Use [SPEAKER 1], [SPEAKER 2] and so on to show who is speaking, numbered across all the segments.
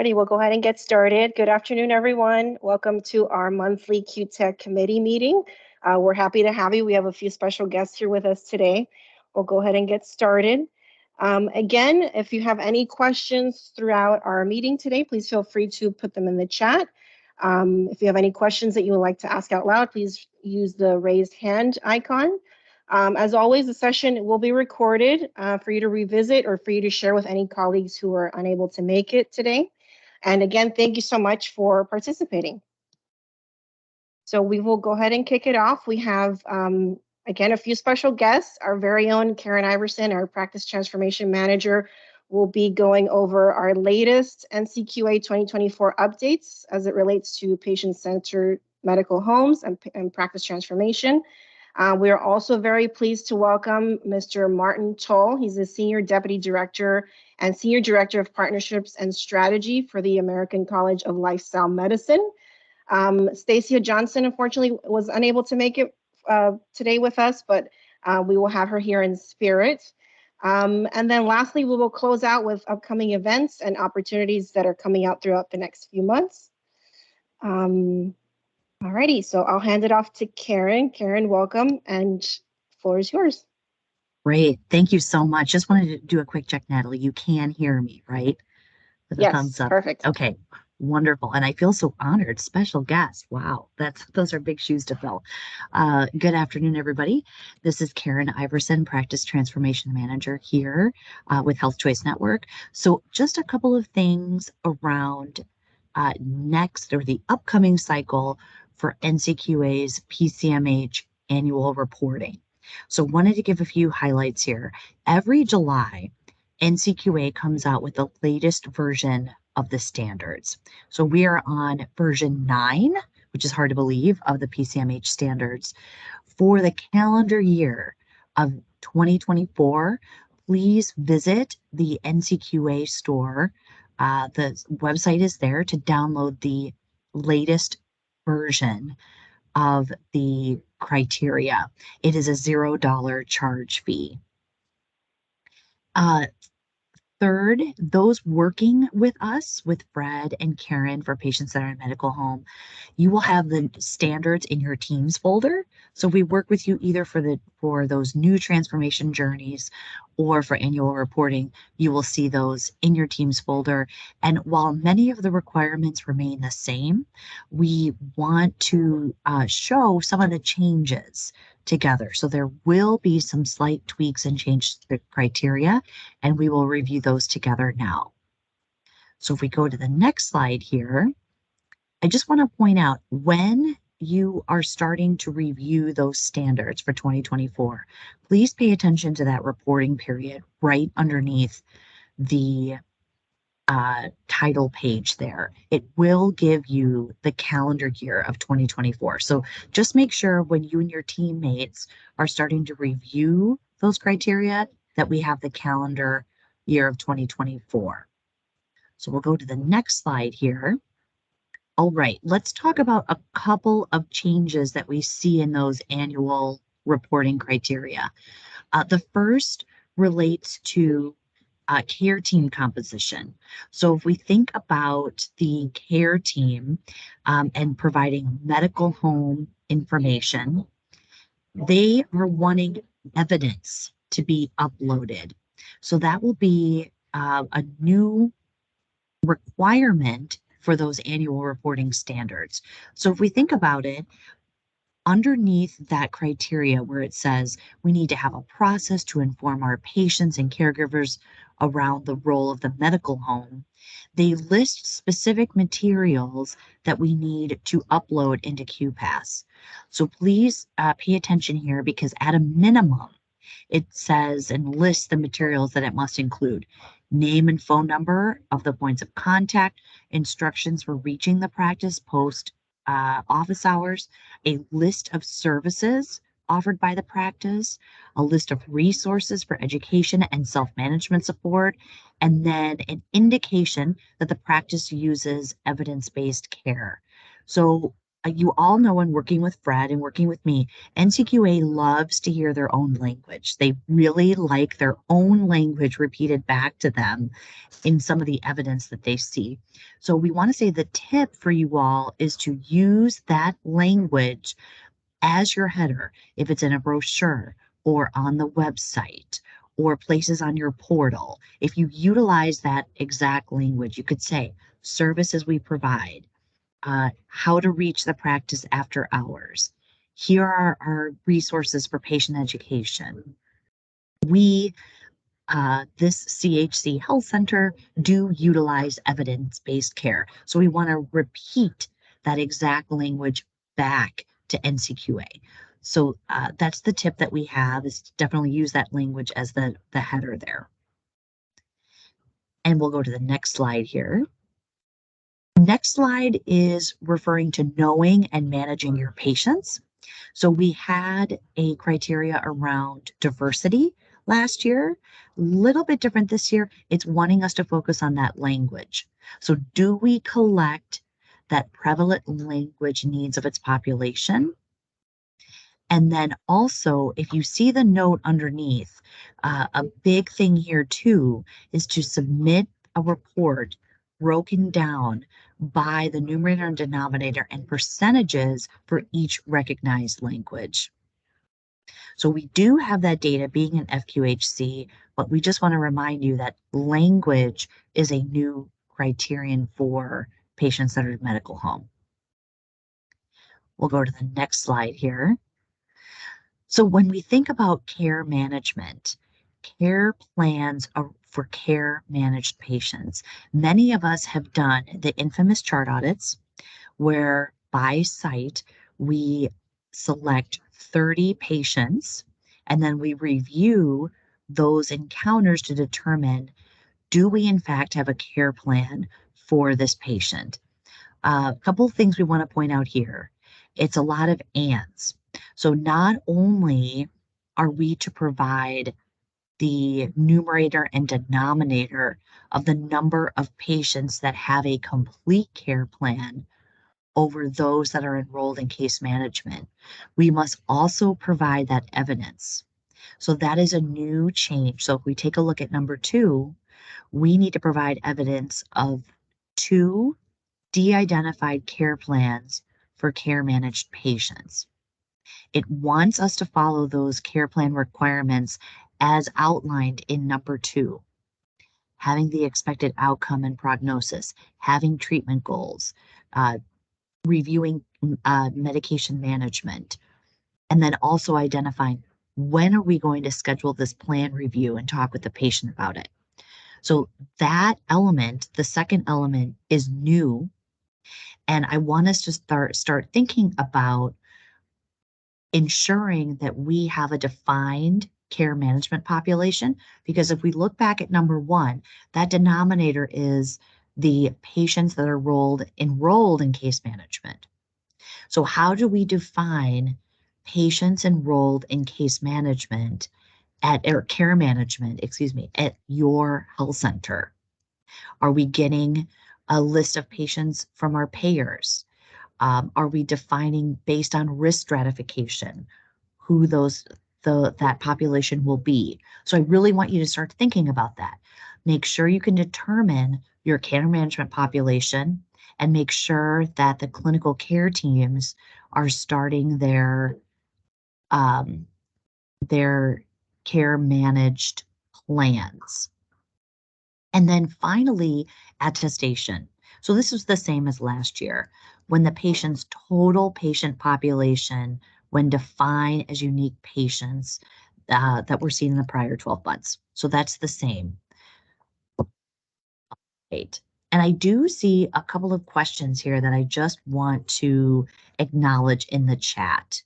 [SPEAKER 1] Alrighty, we'll go ahead and get started. Good afternoon, everyone. Welcome to our monthly QTECH committee meeting. We're happy to have you. We have a few special guests here with us today. We'll go ahead and get started. Again, if you have any questions throughout our meeting today, please feel free to put them in the chat. If you have any questions that you would like to ask out loud, please use the raised hand icon. As always, the session will be recorded for you to revisit or for you to share with any colleagues who are unable to make it today. And again, thank you so much for participating. So we will go ahead and kick it off. We have, again, a few special guests. Our very own Karen Iverson, our Practice Transformation Manager, will be going over our latest NCQA 2024 updates as it relates to patient-centered medical homes and practice transformation. We are also very pleased to welcome Mr. Martin Toll. He's the Senior Deputy Director and Senior Director of Partnerships and Strategy for the American College of Lifestyle Medicine. Stacia Johnson, unfortunately, was unable to make it today with us, but we will have her here in spirit. And then lastly, we will close out with upcoming events and opportunities that are coming out throughout the next few months. Alrighty, so I'll hand it off to Karen. Karen, welcome, and the floor is yours.
[SPEAKER 2] Great, thank you so much. Just wanted to do a quick check, Natalie. You can hear me, right? With a thumbs up.
[SPEAKER 1] Perfect.
[SPEAKER 2] Okay, wonderful. And I feel so honored. Special guest. Wow, those are big shoes to fill. Good afternoon, everybody. This is Karen Iverson, Practice Transformation Manager here with Health Choice Network. So just a couple of things around next or the upcoming cycle for NCQA's PCMH annual reporting. So wanted to give a few highlights here. Every July, NCQA comes out with the latest version of the standards. So we are on version 9, which is hard to believe, of the PCMH standards. For the calendar year of 2024, please visit the NCQA store. The website is there to download the latest version of the criteria. It is a $0 charge fee. Third, those working with us, with Fred and Karen for patients that are in medical home, you will have the standards in your Teams folder. So we work with you either for those new transformation journeys or for annual reporting. You will see those in your Teams folder. And while many of the requirements remain the same, we want to show some of the changes together. So there will be some slight tweaks and change to the criteria, and we will review those together now. So if we go to the next slide here, I just want to point out when you are starting to review those standards for 2024, please pay attention to that reporting period right underneath the title page there. It will give you the calendar year of 2024. So just make sure when you and your teammates are starting to review those criteria that we have the calendar year of 2024. So we'll go to the next slide here. All right, let's talk about a couple of changes that we see in those annual reporting criteria. The first relates to care team composition. So if we think about the care team and providing medical home information, they are wanting evidence to be uploaded. So that will be a new requirement for those annual reporting standards. So if we think about it, underneath that criteria where it says we need to have a process to inform our patients and caregivers around the role of the medical home, they list specific materials that we need to upload into QPAS. So please pay attention here, because at a minimum, it says and lists the materials that it must include: name and phone number of the points of contact, instructions for reaching the practice post office hours, a list of services offered by the practice, a list of resources for education and self-management support, and then an indication that the practice uses evidence-based care. So you all know in working with Fred and working with me, NCQA loves to hear their own language. They really like their own language repeated back to them in some of the evidence that they see. So we want to say the tip for you all is to use that language as your header, if it's in a brochure or on the website or places on your portal. If you utilize that exact language, you could say services we provide, how to reach the practice after hours. Here are our resources for patient education. We, this CHC Health Center, do utilize evidence-based care. So we want to repeat that exact language back to NCQA. So that's the tip that we have, is to definitely use that language as the header there. And we'll go to the next slide here. Next slide is referring to knowing and managing your patients. So we had a criteria around diversity last year, a little bit different this year. It's wanting us to focus on that language. So do we collect that prevalent language needs of its population? And then also, if you see the note underneath, a big thing here too is to submit a report broken down by the numerator and denominator and percentages for each recognized language. So we do have that data being an FQHC, but we just want to remind you that language is a new criterion for patient-centered medical home. We'll go to the next slide here. So when we think about care management, care plans are for care managed patients. Many of us have done the infamous chart audits where by site we select 30 patients and then we review those encounters to determine, do we in fact have a care plan for this patient? A couple of things we want to point out here. It's a lot of ands. So not only are we to provide the numerator and denominator of the number of patients that have a complete care plan over those that are enrolled in case management, we must also provide that evidence. So that is a new change. So if we take a look at number 2, we need to provide evidence of 2 de-identified care plans for care managed patients. It wants us to follow those care plan requirements as outlined in number 2, having the expected outcome and prognosis, having treatment goals, reviewing medication management, and then also identifying when are we going to schedule this plan review and talk with the patient about it. So that element, the second element, is new. And I want us to start thinking about ensuring that we have a defined care management population, because if we look back at number 1, that denominator is the patients that are enrolled in case management. So how do we define patients enrolled in case management or care management, at your health center? Are we getting a list of patients from our payers? Are we defining based on risk stratification who that population will be? So I really want you to start thinking about that. Make sure you can determine your care management population and make sure that the clinical care teams are starting their care managed plans. And then finally, attestation. So this was the same as last year, when the patient's total patient population, when defined as unique patients that were seen in the prior 12 months. So that's the same. Great. And I do see a couple of questions here that I just want to acknowledge in the chat.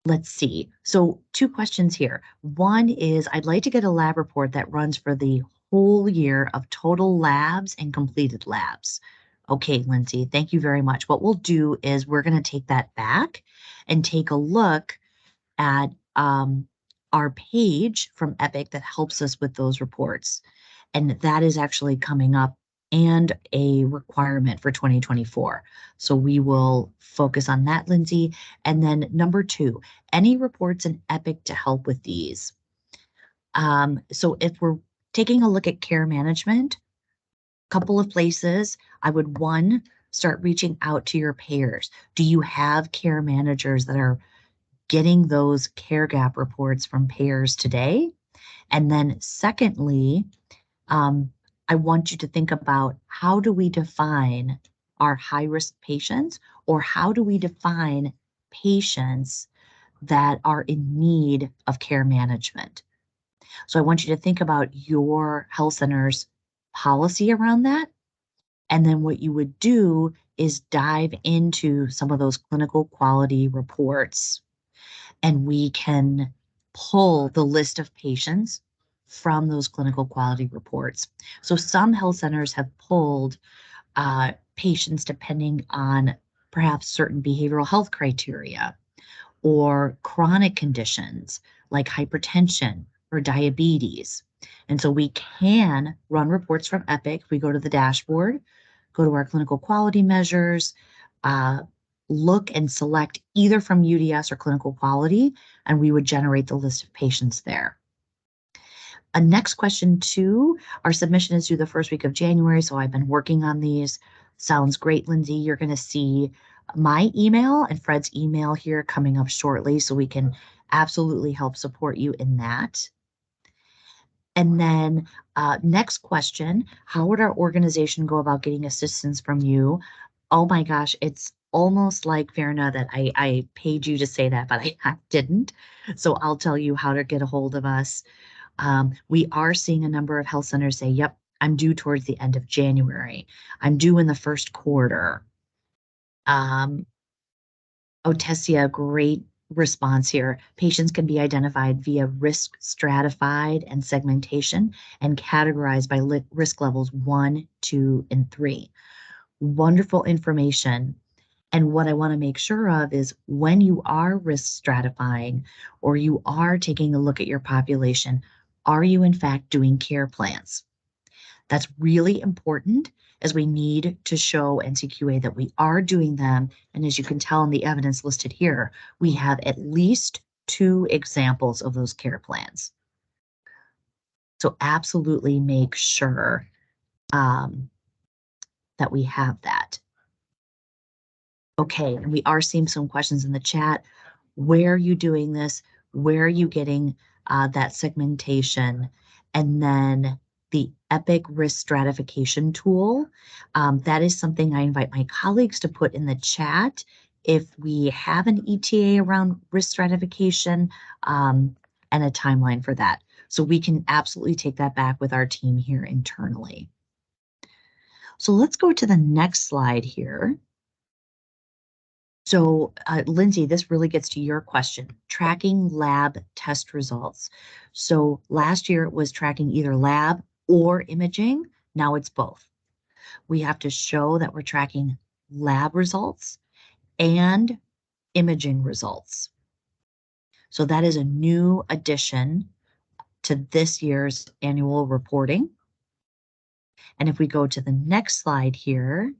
[SPEAKER 2] Let's see. So 2 questions here. One is, I'd like to get a lab report that runs for the whole year of total labs and completed labs. Okay, Lindsay, thank you very much. What we'll do is we're going to take that back and take a look at our page from Epic that helps us with those reports. And that is actually coming up and a requirement for 2024. So we will focus on that, Lindsay. And then number 2, any reports in Epic to help with these. So if we're taking a look at care management, couple of places, I would, 1, start reaching out to your payers. Do you have care managers that are getting those care gap reports from payers today? And then secondly, I want you to think about, how do we define our high-risk patients, or how do we define patients that are in need of care management? So I want you to think about your health center's policy around that. And then what you would do is dive into some of those clinical quality reports, and we can pull the list of patients from those clinical quality reports. So some health centers have pulled patients depending on perhaps certain behavioral health criteria or chronic conditions like hypertension or diabetes. And so we can run reports from Epic. We go to the dashboard, go to our clinical quality measures, uh, look and select either from UDS or clinical quality, and we would generate the list of patients there. A next question 2, our submission is due the first week of January, so I've been working on these. Sounds great, Lindsay. You're going to see my email and Fred's email here coming up shortly, so we can absolutely help support you in that. And then next question, how would our organization go about getting assistance from you? Oh my gosh, it's almost like, Verna, that I paid you to say that, but I didn't. So I'll tell you how to get a hold of us. We are seeing a number of health centers say, yep, I'm due towards the end of January. I'm due in the first quarter. Otessia, great response here. Patients can be identified via risk stratified and segmentation and categorized by risk levels 1, 2, and 3. Wonderful information. And what I want to make sure of is, when you are risk stratifying or you are taking a look at your population, are you in fact doing care plans? That's really important, as we need to show NCQA that we are doing them. And as you can tell in the evidence listed here, we have at least 2 examples of those care plans. So absolutely make sure that we have that. Okay, and we are seeing some questions in the chat. Where are you doing this? Where are you getting that segmentation? And then the Epic risk stratification tool. That is something I invite my colleagues to put in the chat if we have an ETA around risk stratification, and a timeline for that. So we can absolutely take that back with our team here internally. So let's go to the next slide here. So, Lindsay, this really gets to your question, tracking lab test results. So last year it was tracking either lab or imaging. Now it's both. We have to show that we're tracking lab results and imaging results. So that is a new addition to this year's annual reporting. And if we go to the next slide here,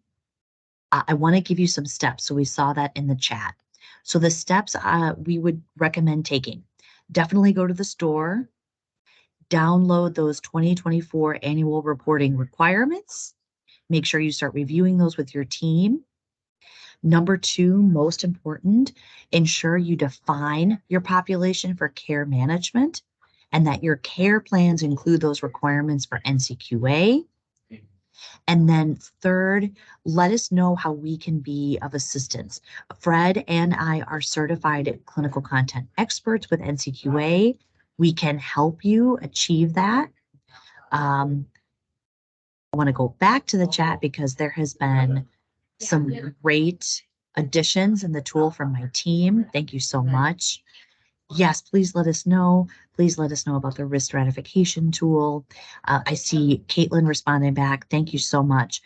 [SPEAKER 2] I want to give you some steps. So we saw that in the chat. So the steps we would recommend taking: definitely go to the store, download those 2024 annual reporting requirements. Make sure you start reviewing those with your team. Number 2, most important, ensure you define your population for care management and that your care plans include those requirements for NCQA. And then 3rd, let us know how we can be of assistance. Fred and I are certified clinical content experts with NCQA. We can help you achieve that. I want to go back to the chat because there has been some great additions in the tool from my team. Thank you so much. Yes, please let us know. Please let us know about the risk stratification tool. I see Caitlin responding back. Thank you so much.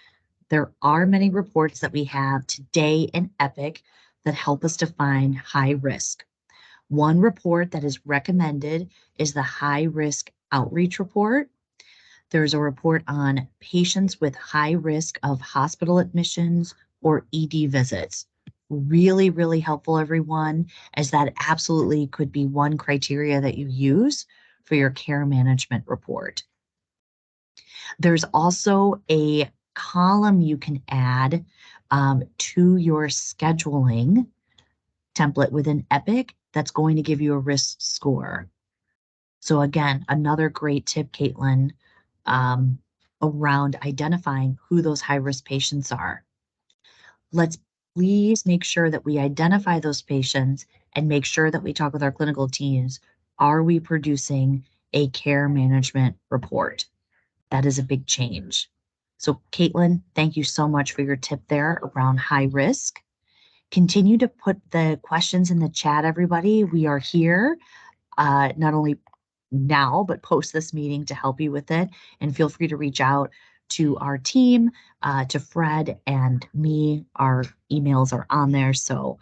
[SPEAKER 2] There are many reports that we have today in Epic that help us define high risk. One report that is recommended is the high risk outreach report. There's a report on patients with high risk of hospital admissions or ED visits. Really, really helpful, everyone, as that absolutely could be one criteria that you use for your care management report. There's also a column you can add to your scheduling template within Epic that's going to give you a risk score. So again, another great tip, Caitlin, around identifying who those high-risk patients are. Let's please make sure that we identify those patients and make sure that we talk with our clinical teams. Are we producing a care management report? That is a big change. So Caitlin, thank you so much for your tip there around high risk. Continue to put the questions in the chat, everybody. We are here, not only now, but post this meeting to help you with it. And feel free to reach out to our team, to Fred and me. Our emails are on there. So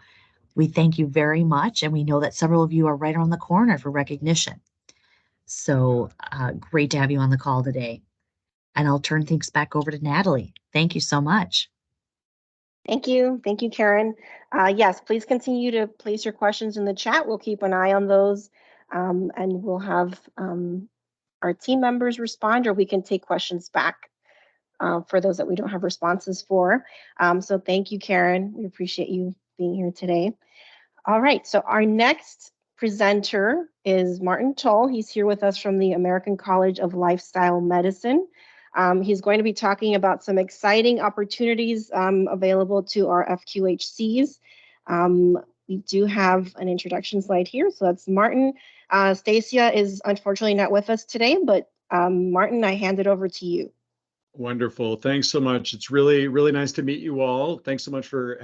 [SPEAKER 2] we thank you very much. And we know that several of you are right around the corner for recognition. So great to have you on the call today. And I'll turn things back over to Natalie. Thank you so much.
[SPEAKER 1] Thank you. Thank you, Karen. Yes, please continue to place your questions in the chat. We'll keep an eye on those, and we'll have our team members respond, or we can take questions back for those that we don't have responses for. So thank you, Karen. We appreciate you being here today. All right, so our next presenter is Martin Tull. He's here with us from the American College of Lifestyle Medicine. He's going to be talking about some exciting opportunities available to our FQHCs. We do have an introduction slide here, so that's Martin. Stacia is unfortunately not with us today, but Martin, I hand it over to you.
[SPEAKER 3] Wonderful. Thanks so much. It's really, really nice to meet you all. Thanks so much for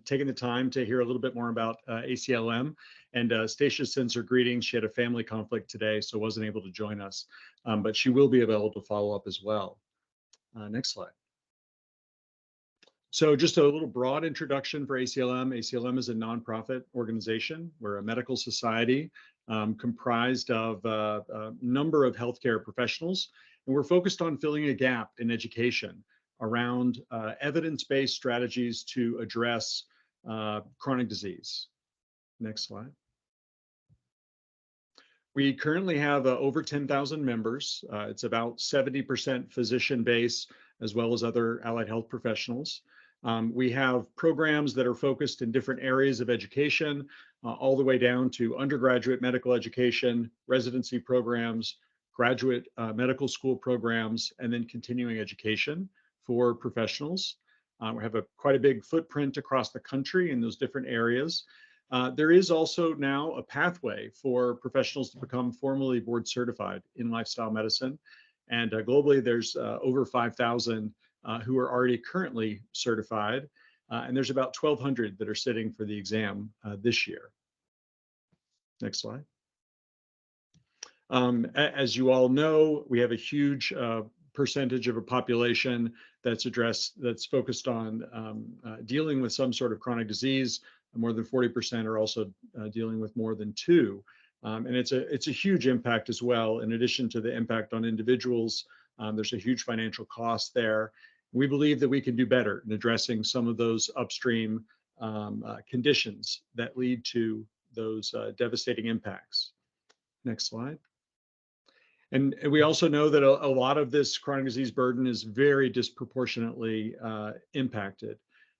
[SPEAKER 3] taking the time to hear a little bit more about ACLM. And Stacia sends her greetings. She had a family conflict today, so wasn't able to join us, but she will be available to follow up as well. Next slide. So just a little broad introduction for ACLM. ACLM is a nonprofit organization. We're a medical society comprised of a number of healthcare professionals. And we're focused on filling a gap in education around evidence-based strategies to address chronic disease. Next slide. We currently have over 10,000 members. It's about 70% physician base, as well as other allied health professionals. We have programs that are focused in different areas of education, all the way down to undergraduate medical education, residency programs, graduate medical school programs, and then continuing education for professionals. We have quite a big footprint across the country in those different areas. There is also now a pathway for professionals to become formally board certified in lifestyle medicine. And globally, there's over 5,000 who are already currently certified. And there's about 1,200 that are sitting for the exam this year. Next slide. As you all know, we have a huge percentage of a population that's focused on dealing with some sort of chronic disease. More than 40% are also dealing with more than two. And it's a huge impact as well. In addition to the impact on individuals, there's a huge financial cost there. We believe that we can do better in addressing some of those upstream conditions that lead to those devastating impacts. Next slide. And we also know that a lot of this chronic disease burden is very disproportionately impacted.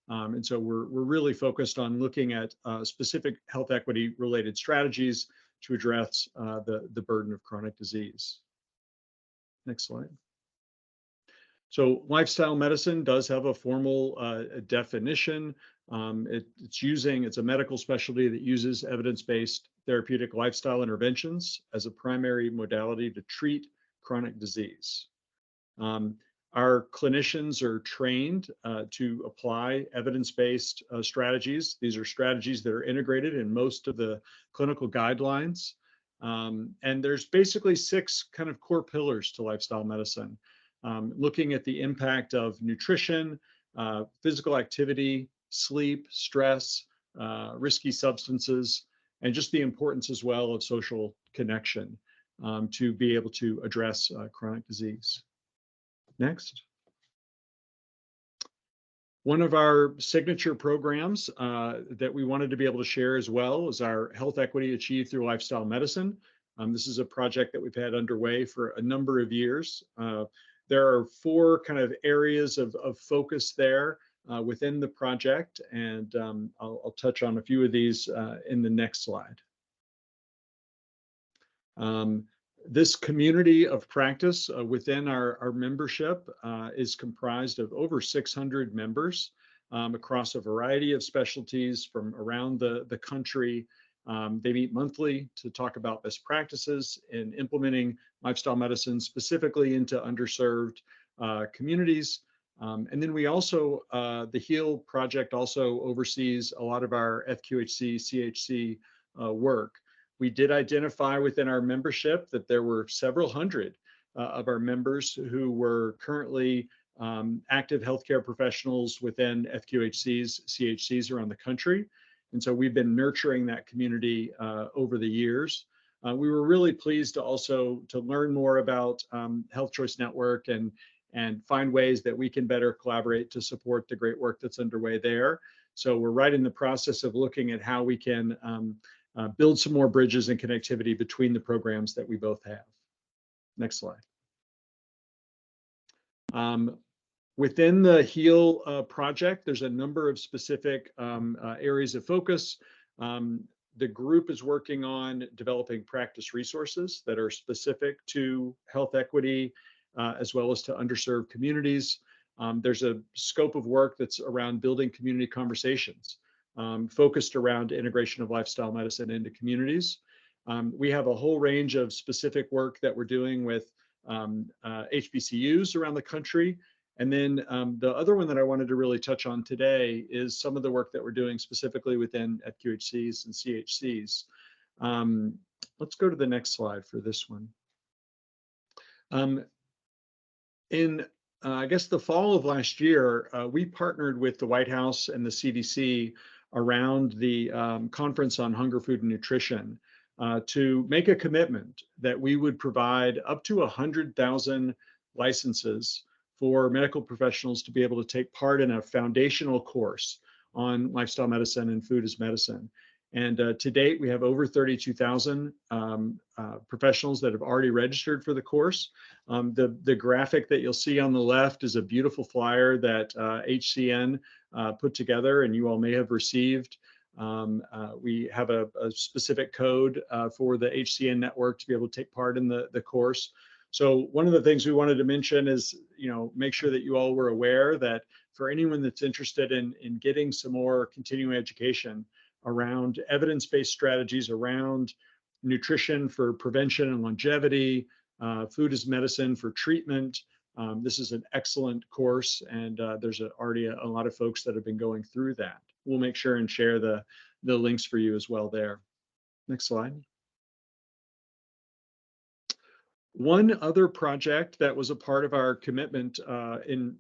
[SPEAKER 3] And so we're really focused on looking at specific health equity related strategies to address the burden of chronic disease. Next slide. So lifestyle medicine does have a formal definition. It's a medical specialty that uses evidence-based therapeutic lifestyle interventions as a primary modality to treat chronic disease. Our clinicians are trained to apply evidence-based strategies. These are strategies that are integrated in most of the clinical guidelines. And there's basically 6 kind of core pillars to lifestyle medicine. Looking at the impact of nutrition, physical activity, sleep, stress, risky substances, and just the importance as well of social connection to be able to address chronic disease. Next. One of our signature programs that we wanted to be able to share as well is our Health Equity Achieved Through Lifestyle Medicine. This is a project that we've had underway for a number of years. There are 4 kind of areas of focus there within the project, and I'll touch on a few of these in the next slide. This community of practice within our membership is comprised of over 600 members across a variety of specialties from around the country. They meet monthly to talk about best practices in implementing lifestyle medicine specifically into underserved communities. And then we also, the HEAL project also oversees a lot of our FQHC, CHC work. We did identify within our membership that there were several hundred of our members who were currently active healthcare professionals within FQHCs, CHCs around the country. And so we've been nurturing that community over the years. We were really pleased to also learn more about Health Choice Network and find ways that we can better collaborate to support the great work that's underway there. So we're right in the process of looking at how we can build some more bridges and connectivity between the programs that we both have. Next slide. Within the HEAL project, there's a number of specific areas of focus. The group is working on developing practice resources that are specific to health equity, as well as to underserved communities. There's a scope of work that's around building community conversations, focused around integration of lifestyle medicine into communities. We have a whole range of specific work that we're doing with HBCUs around the country. And then the other one that I wanted to really touch on today is some of the work that we're doing specifically within FQHCs and CHCs. Let's go to the next slide for this one. I guess the fall of last year, we partnered with the White House and the CDC around the Conference on Hunger, Food, and Nutrition to make a commitment that we would provide up to 100,000 licenses for medical professionals to be able to take part in a foundational course on lifestyle medicine and food as medicine. And to date, we have over 32,000 professionals that have already registered for the course. The graphic that you'll see on the left is a beautiful flyer that HCN put together, and you all may have received. We have a specific code for the HCN network to be able to take part in the course. So one of the things we wanted to mention is, make sure that you all were aware that for anyone that's interested in getting some more continuing education around evidence-based strategies around nutrition for prevention and longevity, food as medicine for treatment. This is an excellent course, and there's already a lot of folks that have been going through that. We'll make sure and share the links for you as well there. Next slide. One other project that was a part of our commitment in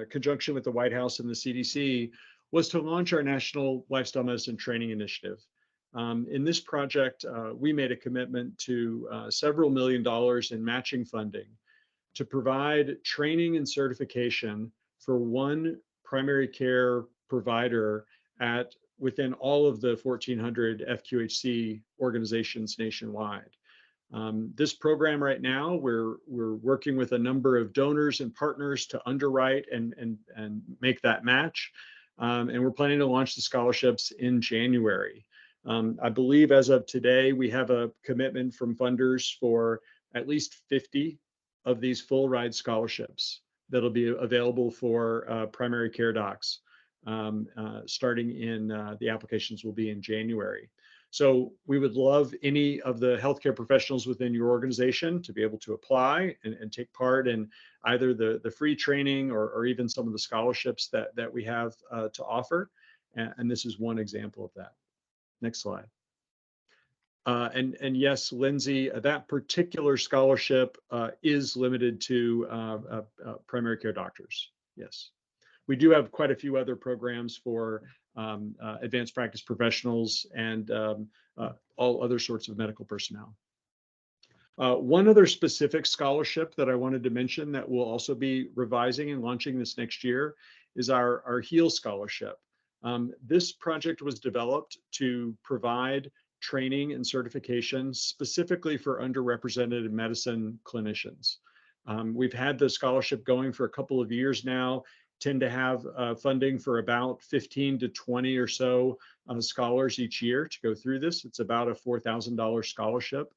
[SPEAKER 3] conjunction with the White House and the CDC was to launch our National Lifestyle Medicine Training Initiative. In this project, we made a commitment to several $1 million in matching funding to provide training and certification for one primary care provider within all of the 1,400 FQHC organizations nationwide. This program right now, we're working with a number of donors and partners to underwrite and make that match. And we're planning to launch the scholarships in January. I believe as of today, we have a commitment from funders for at least 50 of these full ride scholarships that'll be available for primary care docs. Starting in the applications will be in January. So we would love any of the healthcare professionals within your organization to be able to apply and take part in either the free training or even some of the scholarships that we have to offer. And this is one example of that. Next slide. And yes, Lindsay, that particular scholarship is limited to primary care doctors. Yes. We do have quite a few other programs for advanced practice professionals and all other sorts of medical personnel. One other specific scholarship that I wanted to mention that we'll also be revising and launching this next year is our HEAL scholarship. This project was developed to provide training and certification specifically for underrepresented medicine clinicians. We've had the scholarship going for a couple of years now, tend to have funding for about 15 to 20 or so scholars each year to go through this. It's about a $4,000 scholarship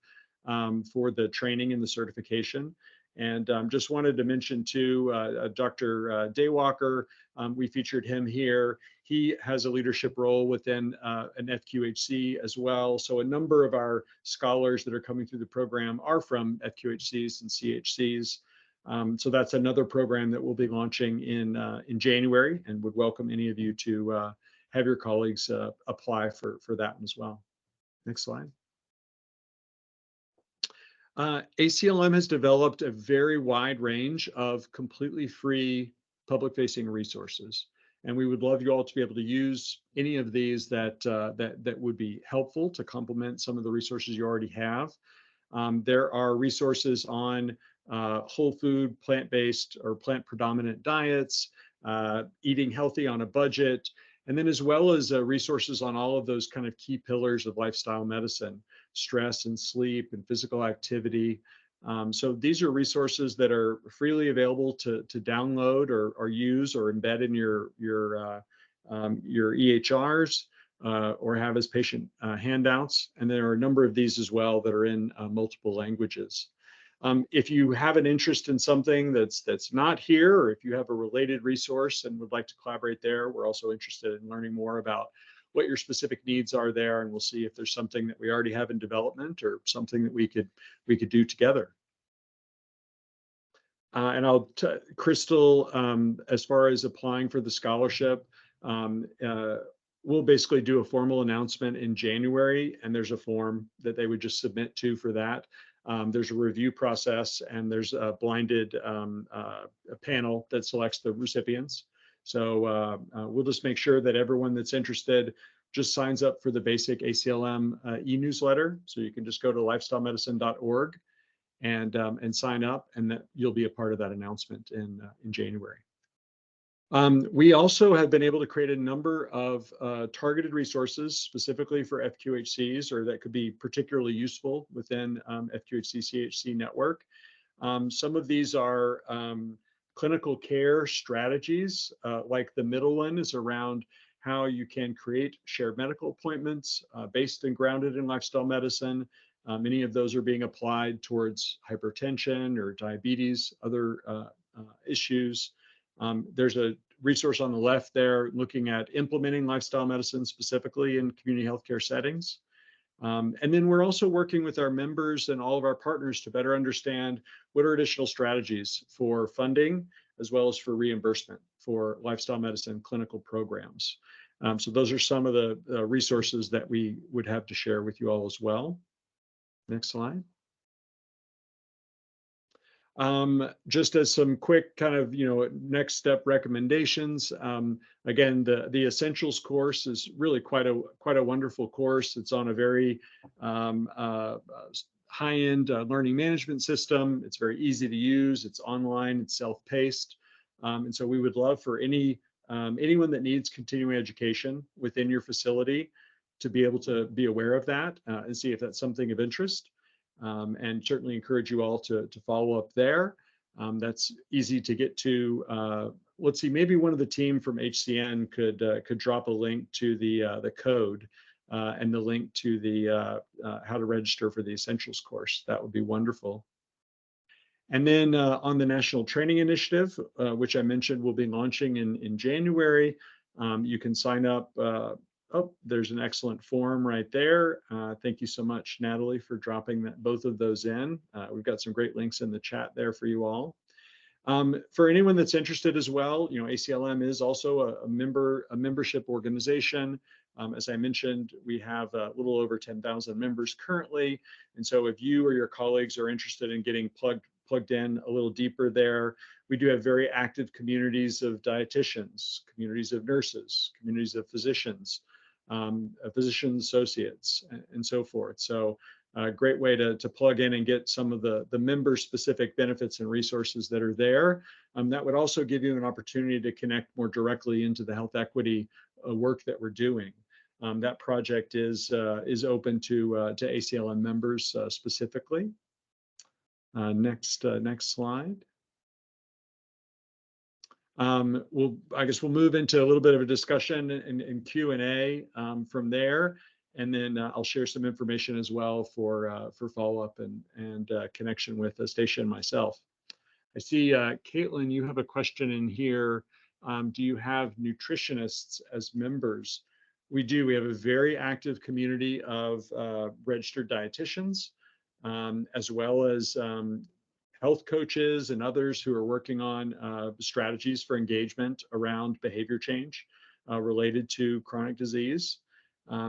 [SPEAKER 3] for the training and the certification. And just wanted to mention too, Dr. Daywalker, we featured him here. He has a leadership role within an FQHC as well. So a number of our scholars that are coming through the program are from FQHCs and CHCs. So that's another program that we'll be launching in January, and would welcome any of you to have your colleagues apply for that as well. Next slide. ACLM has developed a very wide range of completely free public-facing resources, and we would love you all to be able to use any of these that would be helpful to complement some of the resources you already have. There are resources on whole food, plant-based or plant-predominant diets, eating healthy on a budget, and then as well as resources on all of those kind of key pillars of lifestyle medicine: stress and sleep and physical activity. So these are resources that are freely available to download or use or embed in your EHRs or have as patient handouts. And there are a number of these as well that are in multiple languages. If you have an interest in something that's not here, or if you have a related resource and would like to collaborate there, we're also interested in learning more about what your specific needs are there, and we'll see if there's something that we already have in development or something that we could do together. And Crystal, as far as applying for the scholarship, we'll basically do a formal announcement in January, and there's a form that they would just submit to for that. There's a review process, and there's a blinded a panel that selects the recipients. So we'll just make sure that everyone that's interested just signs up for the basic ACLM e-newsletter. So you can just go to lifestylemedicine.org and sign up, and that you'll be a part of that announcement in January. We also have been able to create a number of targeted resources specifically for FQHCs, or that could be particularly useful within FQHC-CHC network. Some of these are clinical care strategies, like the middle one is around how you can create shared medical appointments based and grounded in lifestyle medicine. Many of those are being applied towards hypertension or diabetes, other issues. There's a resource on the left there looking at implementing lifestyle medicine specifically in community healthcare settings. And then we're also working with our members and all of our partners to better understand what are additional strategies for funding as well as for reimbursement for lifestyle medicine clinical programs. So those are some of the resources that we would have to share with you all as well. Next slide. Just as some quick kind of, next step recommendations. Again, the Essentials course is really quite a wonderful course. It's on a very high-end learning management system. It's very easy to use. It's online. It's self-paced. And so we would love for anyone that needs continuing education within your facility to be able to be aware of that and see if that's something of interest. And certainly encourage you all to follow up there. That's easy to get to. Let's see, maybe one of the team from HCN could drop a link to the code and the link to the how to register for the Essentials course. That would be wonderful. And then on the National Training Initiative, which I mentioned will be launching in January, you can sign up. Oh, there's an excellent form right there. Thank you so much, Natalie, for dropping both of those in. We've got some great links in the chat there for you all. For anyone that's interested as well, ACLM is also a membership organization. As I mentioned, we have a little over 10,000 members currently. And so if you or your colleagues are interested in getting plugged in a little deeper there, we do have very active communities of dietitians, communities of nurses, communities of physicians, physician associates, and so forth. So a great way to plug in and get some of the member-specific benefits and resources that are there. That would also give you an opportunity to connect more directly into the health equity work that we're doing. That project is open to ACLM members specifically. Next slide. I guess we'll move into a little bit of a discussion and Q&A from there, and then I'll share some information as well for follow-up and connection with Stacia and myself. I see, Caitlin, you have a question in here. Do you have nutritionists as members? We do. We have a very active community of registered dietitians, as well as health coaches and others who are working on strategies for engagement around behavior change related to chronic disease.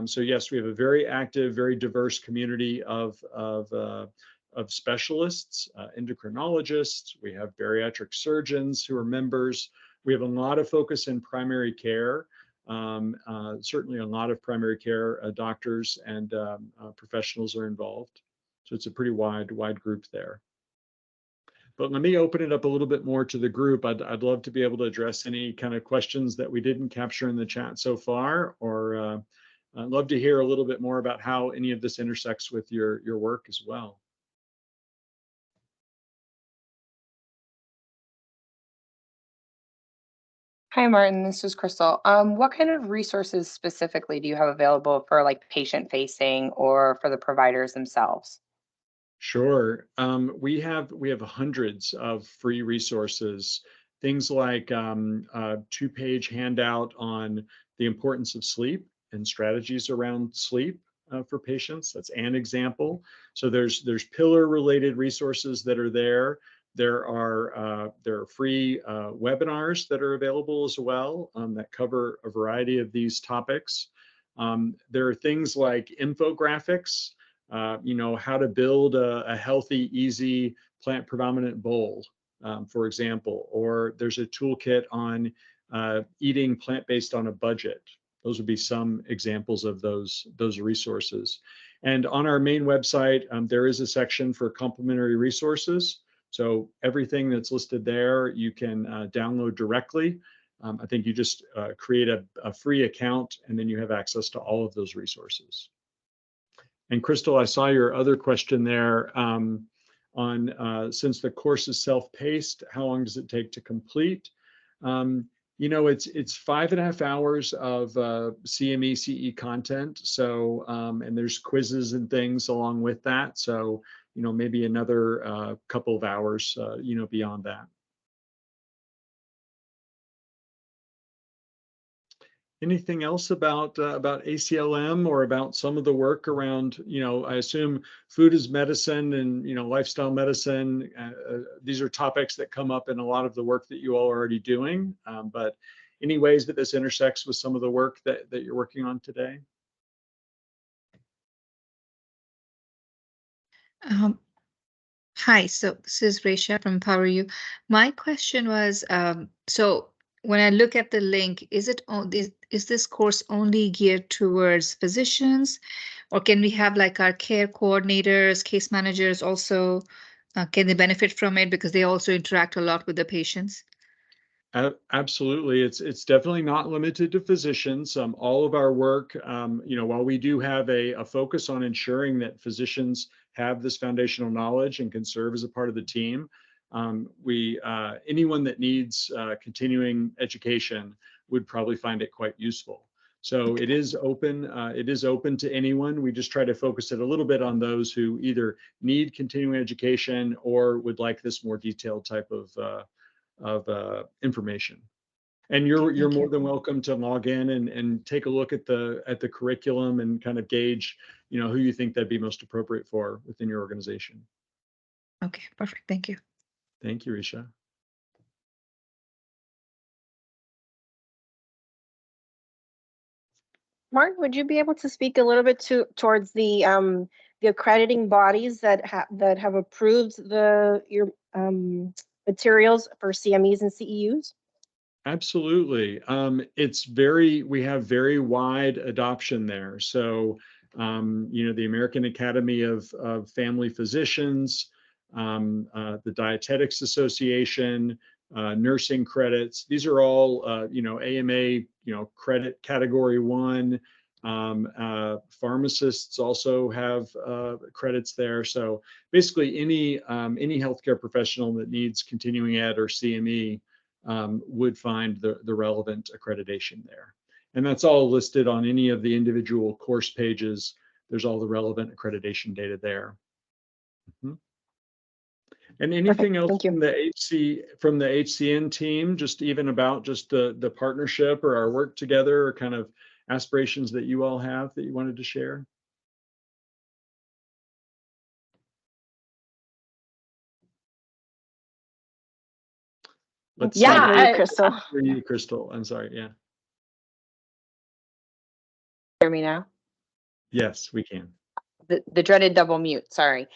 [SPEAKER 3] So yes, we have a very active, very diverse community of specialists, endocrinologists. We have bariatric surgeons who are members. We have a lot of focus in primary care. Certainly a lot of primary care doctors and professionals are involved. So it's a pretty wide group there. But let me open it up a little bit more to the group. I'd love to be able to address any kind of questions that we didn't capture in the chat so far, or I'd love to hear a little bit more about how any of this intersects with your work as well.
[SPEAKER 4] Hi, Martin. This is Crystal. What kind of resources specifically do you have available for like patient facing or for the providers themselves?
[SPEAKER 3] Sure. We have hundreds of free resources, things like a 2-page handout on the importance of sleep and strategies around sleep for patients. That's an example. So there's pillar related resources that are there. There are free webinars that are available as well that cover a variety of these topics. There are things like infographics. How to build a healthy, easy plant predominant bowl, for example, or there's a toolkit on eating plant-based on a budget. Those would be some examples of those resources. And on our main website, there is a section for complementary resources. So everything that's listed there, you can download directly. I think you just create a free account, and then you have access to all of those resources. And Crystal, I saw your other question there on since the course is self-paced, how long does it take to complete? It's 5.5 hours of CME CE content. So and there's quizzes and things along with that. So maybe another couple of hours beyond that. Anything else about ACLM or about some of the work around, I assume food is medicine and, lifestyle medicine. These are topics that come up in a lot of the work that you all are already doing. But any ways that this intersects with some of the work that you're working on today?
[SPEAKER 5] Hi, so this is Resha from Power U. My question was, so when I look at the link, is this course only geared towards physicians, or can we have like our care coordinators, case managers also, can they benefit from it because they also interact a lot with the patients?
[SPEAKER 3] Absolutely. It's definitely not limited to physicians. All of our work, while we do have a focus on ensuring that physicians have this foundational knowledge and can serve as a part of the team, anyone that needs continuing education would probably find it quite useful. So it is open. It is open to anyone. We just try to focus it a little bit on those who either need continuing education or would like this more detailed type of information. And you're more than welcome to log in and take a look at the curriculum and kind of gauge, who you think that'd be most appropriate for within your organization.
[SPEAKER 5] Okay, perfect. Thank you.
[SPEAKER 3] Thank you, Risha.
[SPEAKER 1] Mark, would you be able to speak a little bit towards the accrediting bodies that have approved your materials for CMEs and CEUs?
[SPEAKER 3] Absolutely. We have very wide adoption there. So the American Academy of Family Physicians, the Dietetics Association, nursing credits. These are all, AMA, credit category 1. Pharmacists also have credits there. So basically any healthcare professional that needs continuing ed or CME would find the relevant accreditation there. And that's all listed on any of the individual course pages. There's all the relevant accreditation data there. Mm-hmm. And anything else from the HCN team, just even about just the partnership or our work together, or kind of aspirations that you all have that you wanted to share? Let's
[SPEAKER 1] Crystal.
[SPEAKER 3] For you, Crystal. I'm sorry. Yeah.
[SPEAKER 4] Hear me now?
[SPEAKER 3] Yes, we can.
[SPEAKER 4] The dreaded double mute. Sorry.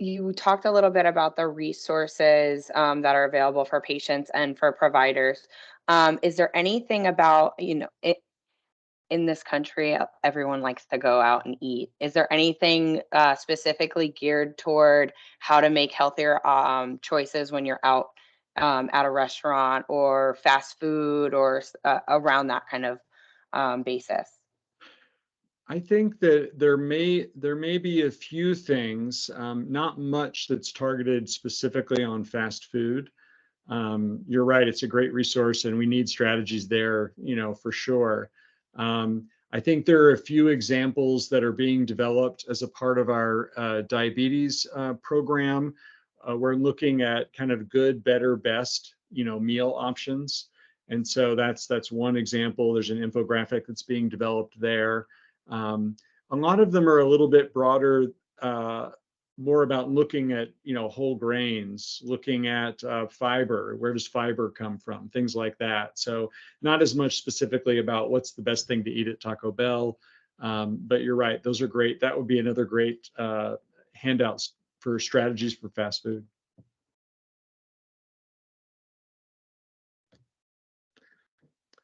[SPEAKER 4] You talked a little bit about the resources that are available for patients and for providers. Is there anything about, in this country, everyone likes to go out and eat. Is there anything specifically geared toward how to make healthier choices when you're out at a restaurant or fast food or around that kind of basis?
[SPEAKER 3] I think that there may be a few things, not much that's targeted specifically on fast food. You're right, it's a great resource and we need strategies there, for sure. I think there are a few examples that are being developed as a part of our diabetes program. We're looking at kind of good, better, best, meal options. And so that's one example. There's an infographic that's being developed there. A lot of them are a little bit broader, more about looking at, whole grains, looking at fiber, where does fiber come from, things like that. So not as much specifically about what's the best thing to eat at Taco Bell, but you're right, those are great. That would be another great handouts for strategies for fast food.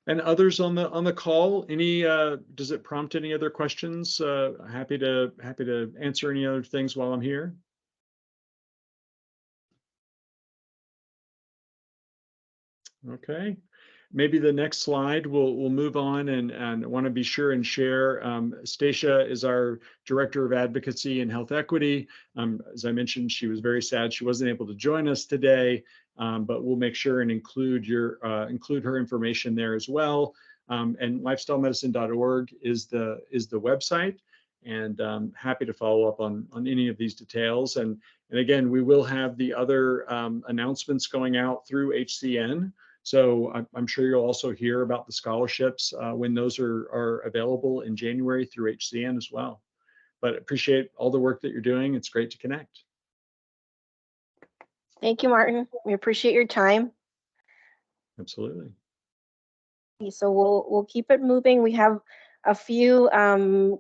[SPEAKER 3] And others on the call, does it prompt any other questions? Happy to answer any other things while I'm here. Okay, maybe the next slide we'll move on and want to be sure and share. Stacia is our Director of Advocacy and Health Equity. As I mentioned, she was very sad she wasn't able to join us today. But we'll make sure and include her information there as well. And lifestylemedicine.org is the website, and happy to follow up on any of these details. And again, we will have the other announcements going out through HCN. So I'm sure you'll also hear about the scholarships when those are available in January through HCN as well. But appreciate all the work that you're doing. It's great to connect.
[SPEAKER 1] Thank you, Martin. We appreciate your time.
[SPEAKER 3] Absolutely.
[SPEAKER 1] So we'll keep it moving. We have a few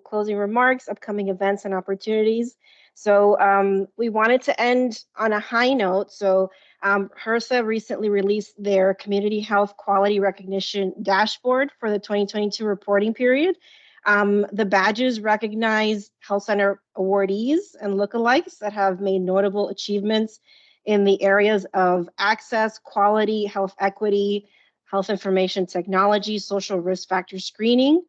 [SPEAKER 1] closing remarks, upcoming events and opportunities. So we wanted to end on a high note. So HRSA recently released their Community Health Quality Recognition Dashboard for the 2022 reporting period. The badges recognize health center awardees and lookalikes that have made notable achievements in the areas of access, quality, health equity, health information technology, social risk factor screening,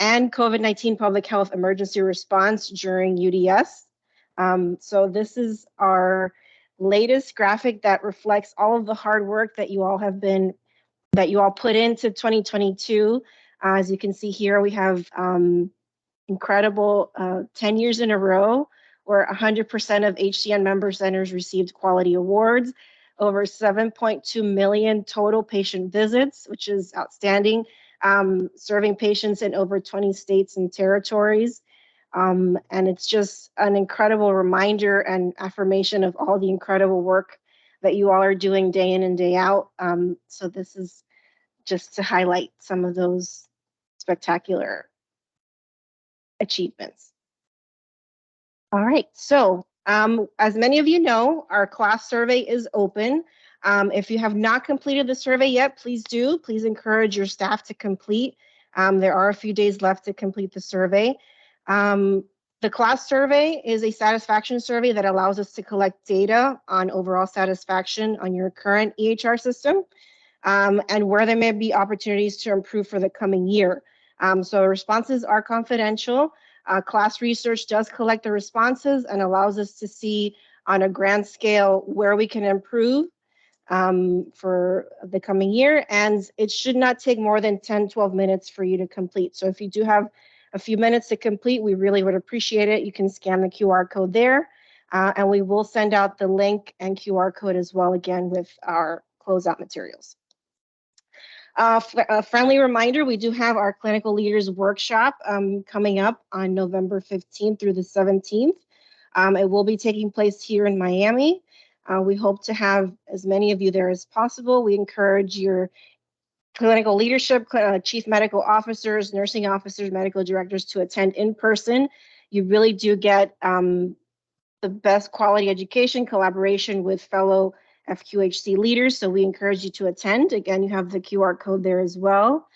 [SPEAKER 1] and COVID-19 public health emergency response during UDS. So this is our latest graphic that reflects all of the hard work that you all put into 2022. As you can see here, we have incredible 10 years in a row where 100% of HCN member centers received quality awards, over 7.2 million total patient visits, which is outstanding, serving patients in over 20 states and territories. And it's just an incredible reminder and affirmation of all the incredible work that you all are doing day in and day out. So this is just to highlight some of those spectacular achievements. All right, so as many of you know, our class survey is open. If you have not completed the survey yet, please do. Please encourage your staff to complete There are a few days left to complete the survey. The class survey is a satisfaction survey that allows us to collect data on overall satisfaction on your current EHR system, and where there may be opportunities to improve for the coming year. So responses are confidential. Class research does collect the responses and allows us to see on a grand scale where we can improve for the coming year. And it should not take more than 10, 12 minutes for you to complete. So if you do have a few minutes to complete, we really would appreciate it. You can scan the QR code there, and we will send out the link and QR code as well, again, with our closeout materials. A friendly reminder, we do have our clinical leaders workshop coming up on November 15th through the 17th. It will be taking place here in Miami. We hope to have as many of you there as possible. We encourage your clinical leadership, chief medical officers, nursing officers, medical directors to attend in person. You really do get the best quality education, collaboration with fellow FQHC leaders. So we encourage you to attend. Again, you have the QR code there as well.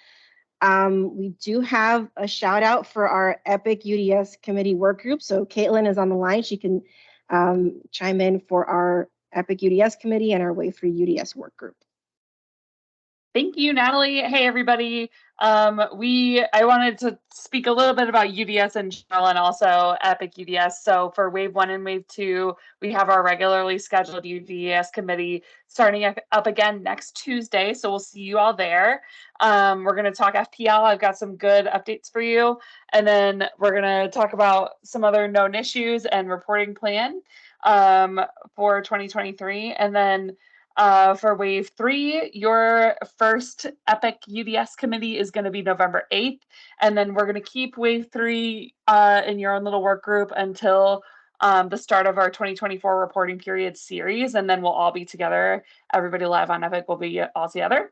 [SPEAKER 1] We do have a shout out for our EPIC UDS committee work group. So Caitlin is on the line. She can chime in for our EPIC UDS committee and our Way Free UDS work group.
[SPEAKER 6] Thank you, Natalie. Hey, everybody. I wanted to speak a little bit about UDS in general and also EPIC UDS. So for Wave 1 and Wave 2, we have our regularly scheduled UDS committee starting up again next Tuesday. So we'll see you all there. We're going to talk FPL. I've got some good updates for you. And then we're going to talk about some other known issues and reporting plan for 2023. And then for Wave 3, your first EPIC UDS committee is going to be November 8th. And then we're going to keep Wave 3 in your own little work group until the start of our 2024 reporting period series. And then we'll all be together. Everybody live on EPIC will be all together.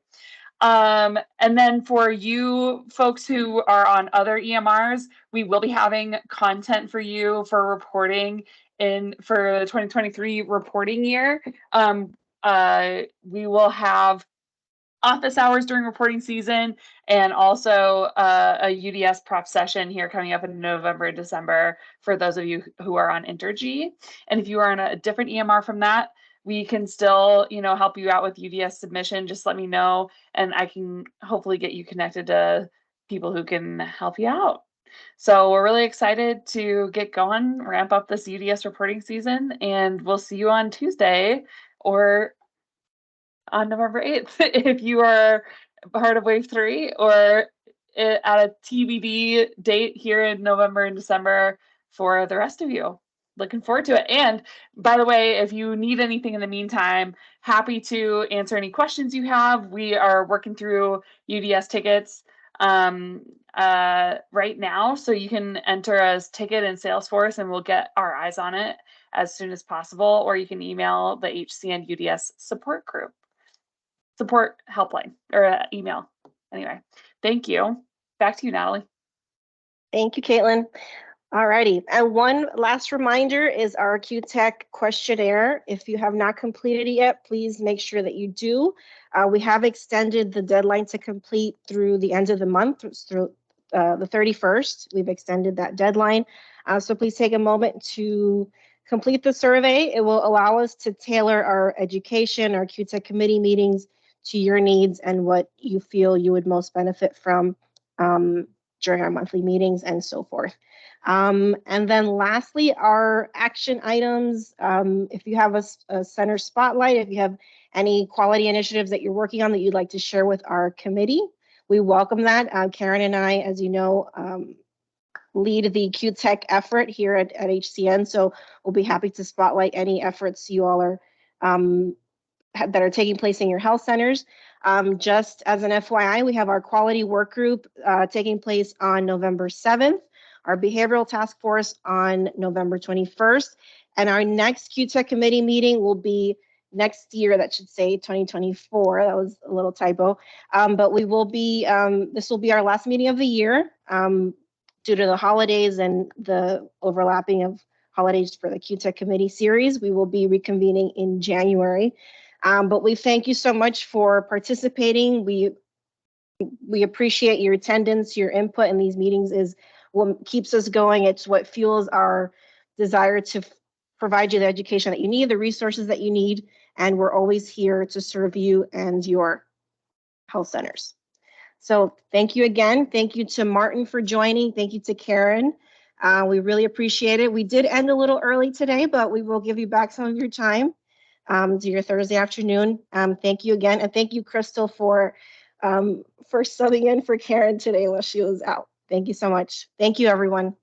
[SPEAKER 6] And then for you folks who are on other EMRs, we will be having content for you for reporting for the 2023 reporting year. We will have office hours during reporting season and also a UDS prep session here coming up in November and December for those of you who are on Interg. And if you are on a different EMR from that, we can still, help you out with UDS submission. Just let me know and I can hopefully get you connected to people who can help you out. So we're really excited to get going, ramp up this UDS reporting season, and we'll see you on Tuesday or on November 8th if you are part of Wave 3 or at a TBD date here in November and December for the rest of you. Looking forward to it. And by the way, if you need anything in the meantime, happy to answer any questions you have. We are working through UDS tickets right now, so you can enter as ticket in Salesforce and we'll get our eyes on it as soon as possible, or you can email the HCN UDS support helpline or email. Anyway, thank you. Back to you, Natalie.
[SPEAKER 1] Thank you, Caitlin. Alrighty, and one last reminder is our QTECH questionnaire. If you have not completed it yet, please make sure that you do. We have extended the deadline to complete through the end of the month, through the 31st. We've extended that deadline. So please take a moment to complete the survey. It will allow us to tailor our education, our QTECH committee meetings to your needs and what you feel you would most benefit from during our monthly meetings and so forth. And then lastly, our action items. If you have a center spotlight, if you have any quality initiatives that you're working on that you'd like to share with our committee, we welcome that. Karen and I, as you know, lead the QTECH effort here at HCN, so we'll be happy to spotlight any efforts you all are that are taking place in your health centers. Just as an FYI, we have our quality work group taking place on November 7th, our behavioral task force on November 21st, and our next QTECH committee meeting will be next year. That should say 2024. That was a little typo. But we will be, this will be our last meeting of the year due to the holidays and the overlapping of holidays for the QTECH committee series. We will be reconvening in January. But we thank you so much for participating. We We appreciate your attendance. Your input in these meetings is what keeps us going. It's what fuels our desire to provide you the education that you need, the resources that you need, and we're always here to serve you and your health centers. So thank you again. Thank you to Martin for joining. Thank you to Karen. We really appreciate it. We did end a little early today, but we will give you back some of your time to your Thursday afternoon. Thank you again. And thank you, Crystal, for subbing in for Karen today while she was out. Thank you so much. Thank you, everyone.